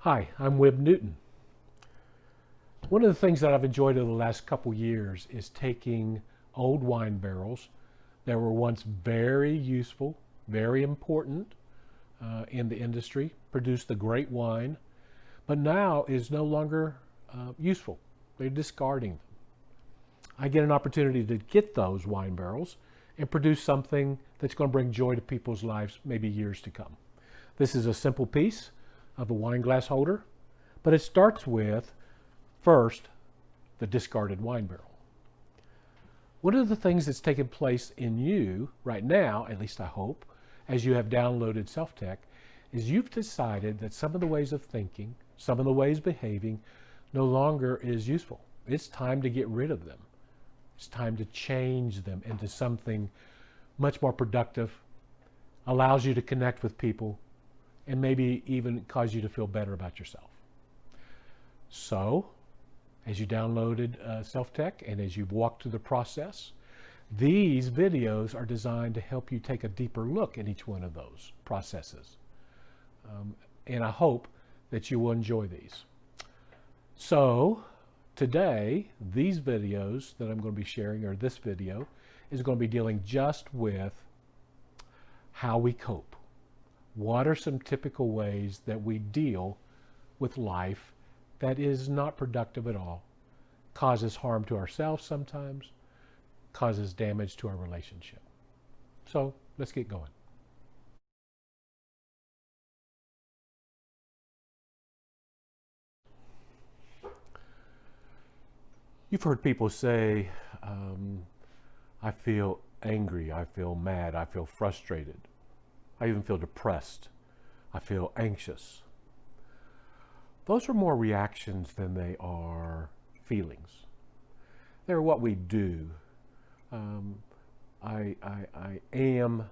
Hi, I'm Wib Newton. One of the things that I've enjoyed over the last couple years is taking old wine barrels that were once very useful, very important in the industry, produced the great wine, but now is no longer useful. They're discarding them. I get an opportunity to get those wine barrels and produce something that's going to bring joy to people's lives maybe years to come. This is a simple piece of a wine glass holder, but it starts with, first, the discarded wine barrel. One of the things that's taken place in you right now, at least I hope, as you have downloaded SelfTech, is you've decided that some of the ways of thinking, some of the ways of behaving no longer is useful. It's time to get rid of them. It's time to change them into something much more productive, allows you to connect with people, and maybe even cause you to feel better about yourself. So, as you downloaded SelfTech and as you've walked through the process, these videos are designed to help you take a deeper look at each one of those processes. And I hope that you will enjoy these. So, today, these videos that I'm going to be sharing, or this video, is going to be dealing just with how we cope. What are some typical ways that we deal with life that is not productive at all, causes harm to ourselves sometimes, causes damage to our relationship. So let's get going. You've heard people say, I feel angry, I feel mad, I feel frustrated, I even feel depressed, I feel anxious. Those are more reactions than they are feelings. They're what we do. I am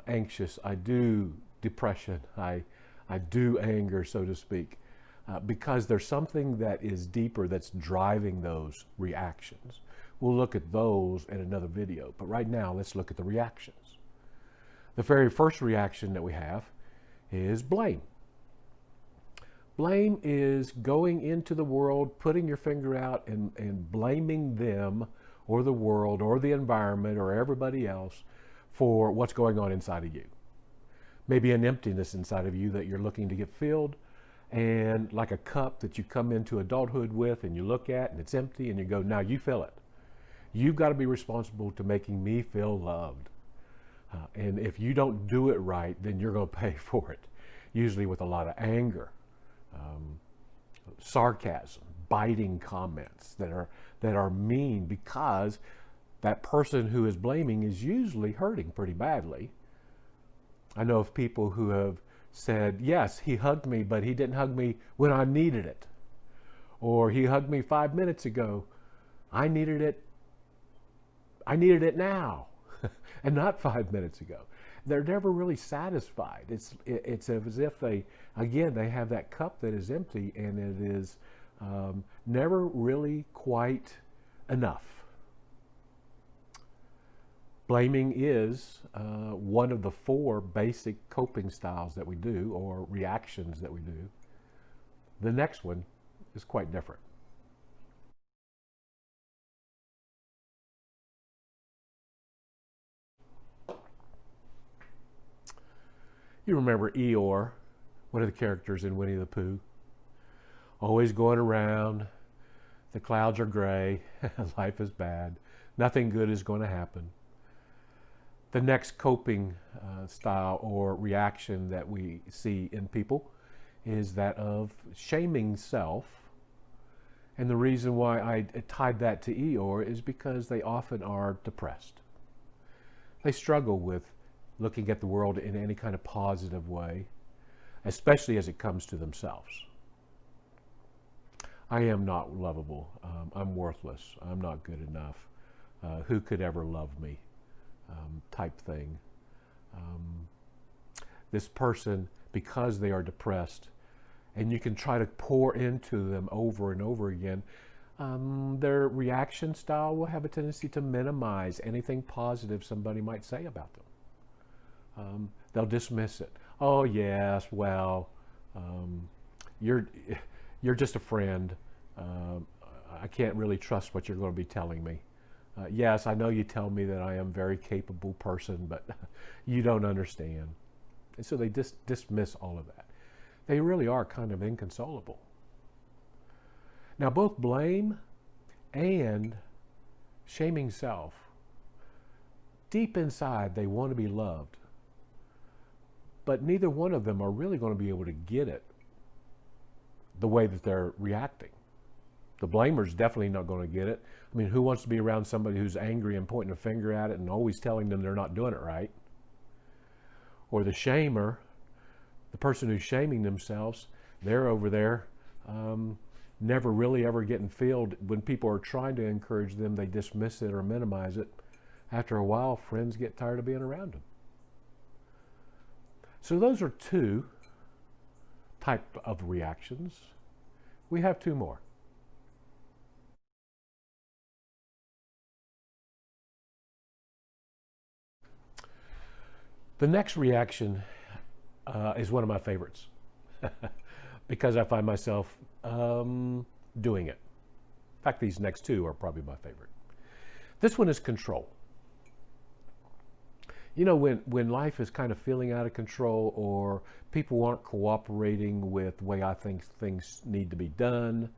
anxious. I do depression. I do anger, so to speak, because there's something that is deeper that's driving those reactions. We'll look at those in another video, but right now let's look at the reactions. The very first reaction that we have is blame. Blame is going into the world, putting your finger out and blaming them or the world or the environment or everybody else for what's going on inside of you. Maybe an emptiness inside of you that you're looking to get filled, and like a cup that you come into adulthood with and you look at and it's empty and you go, now you fill it. You've got to be responsible to making me feel loved. And if you don't do it right, then you're going to pay for it, usually with a lot of anger. Sarcasm, biting comments that are mean, because that person who is blaming is usually hurting pretty badly. I know of people who have said, yes, he hugged me, but he didn't hug me when I needed it. Or he hugged me 5 minutes ago. I needed it now and not 5 minutes ago. They're never really satisfied. It's as if they have that cup that is empty, and it is never really quite enough. Blaming is one of the 4 basic coping styles that we do, or reactions that we do. The next one is quite different. You remember Eeyore, one of the characters in Winnie the Pooh, always going around, the clouds are gray, life is bad, nothing good is going to happen. The next coping style or reaction that we see in people is that of shaming self. And the reason why I tied that to Eeyore is because they often are depressed. They struggle with looking at the world in any kind of positive way, especially as it comes to themselves. I am not lovable. I'm worthless. I'm not good enough. Who could ever love me? Type thing. This person, because they are depressed, and you can try to pour into them over and over again, their reaction style will have a tendency to minimize anything positive somebody might say about them. They'll dismiss it. Oh yes, well, you're you're just a friend. Uh, I can't really trust what you're going to be telling me. Yes, I know you tell me that I am a very capable person, but you don't understand. And so they dismiss all of that. They really are kind of inconsolable. Now, both blame and shaming self, deep inside, they want to be loved. But neither one of them are really going to be able to get it the way that they're reacting. The blamer's definitely not going to get it. I mean, who wants to be around somebody who's angry and pointing a finger at it and always telling them they're not doing it right? Or the shamer, the person who's shaming themselves, they're over there never really ever getting filled. When people are trying to encourage them, they dismiss it or minimize it. After a while, friends get tired of being around them. So those are two type of reactions. We have two more. The next reaction is one of my favorites because I find myself doing it. In fact, these next two are probably my favorite. This one is control. You know, when life is kind of feeling out of control, or people aren't cooperating with the way I think things need to be done,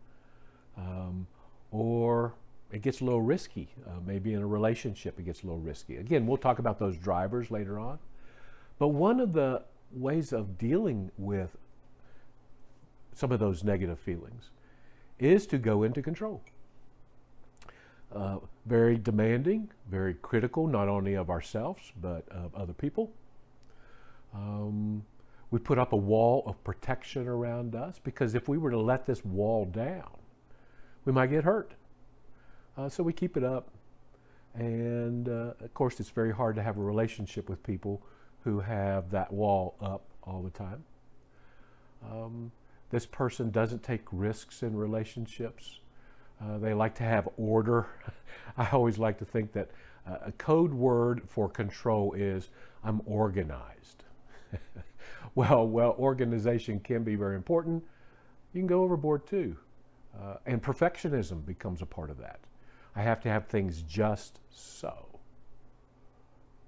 or it gets a little risky. Maybe in a relationship it gets a little risky. Again, we'll talk about those drivers later on. But one of the ways of dealing with some of those negative feelings is to go into control. Very demanding, very critical, not only of ourselves, but of other people. We put up a wall of protection around us because if we were to let this wall down, we might get hurt. So we keep it up. And of course, it's very hard to have a relationship with people who have that wall up all the time. This person doesn't take risks in relationships. They like to have order. I always like to think that a code word for control is I'm organized. well, organization can be very important. You can go overboard too. And perfectionism becomes a part of that. I have to have things just so.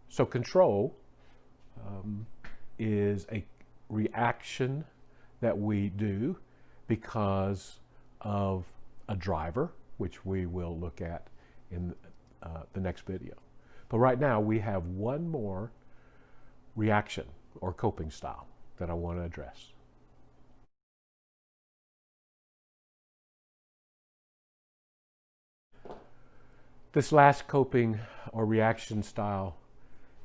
So control is a reaction that we do because of a driver, which we will look at in the next video. But right now we have one more reaction or coping style that I want to address. This last coping or reaction style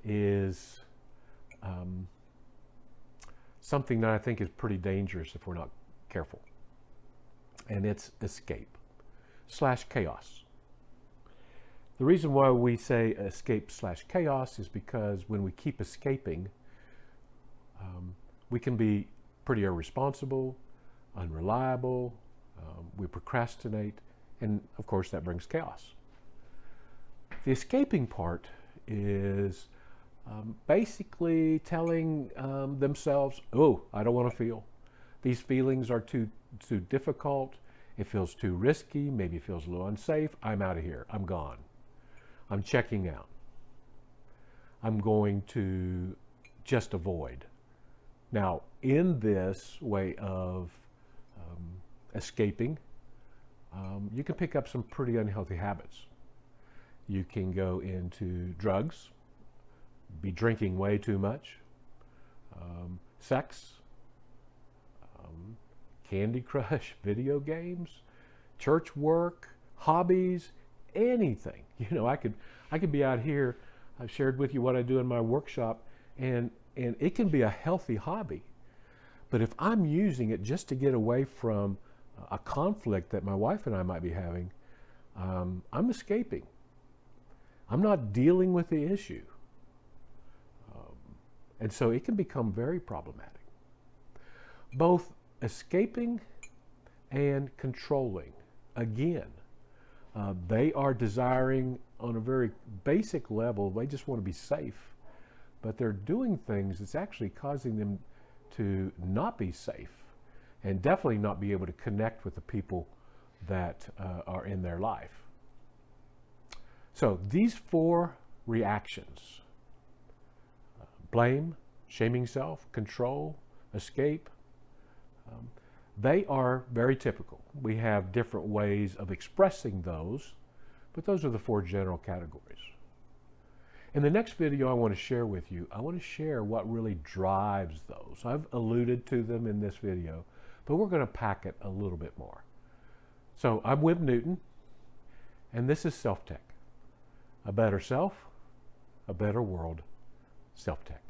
is something that I think is pretty dangerous if we're not careful. And it's escape/chaos. The reason why we say escape/chaos is because when we keep escaping, we can be pretty irresponsible, unreliable, we procrastinate, and of course that brings chaos. The escaping part is basically telling themselves, oh, I don't want to feel. These feelings are too difficult. It feels too risky. Maybe it feels a little unsafe. I'm out of here. I'm gone. I'm checking out. I'm going to just avoid. Now, in this way of escaping, you can pick up some pretty unhealthy habits. You can go into drugs, be drinking way too much, sex, Candy Crush, video games, church work, hobbies, anything. You know, I could be out here. I've shared with you what I do in my workshop, and it can be a healthy hobby. But if I'm using it just to get away from a conflict that my wife and I might be having, I'm escaping. I'm not dealing with the issue. And so it can become very problematic. Both escaping and controlling, again, they are desiring on a very basic level, they just want to be safe, but they're doing things that's actually causing them to not be safe. and definitely not be able to connect with the people that are in their life. So these 4 reactions, blame, shaming self, control, escape, they are very typical. We have different ways of expressing those, but those are the 4 general categories. In the next video I want to share with you, I want to share what really drives those. I've alluded to them in this video, but we're going to pack it a little bit more. So I'm Wim Newton, and this is Self Tech. A better self, a better world, Self Tech.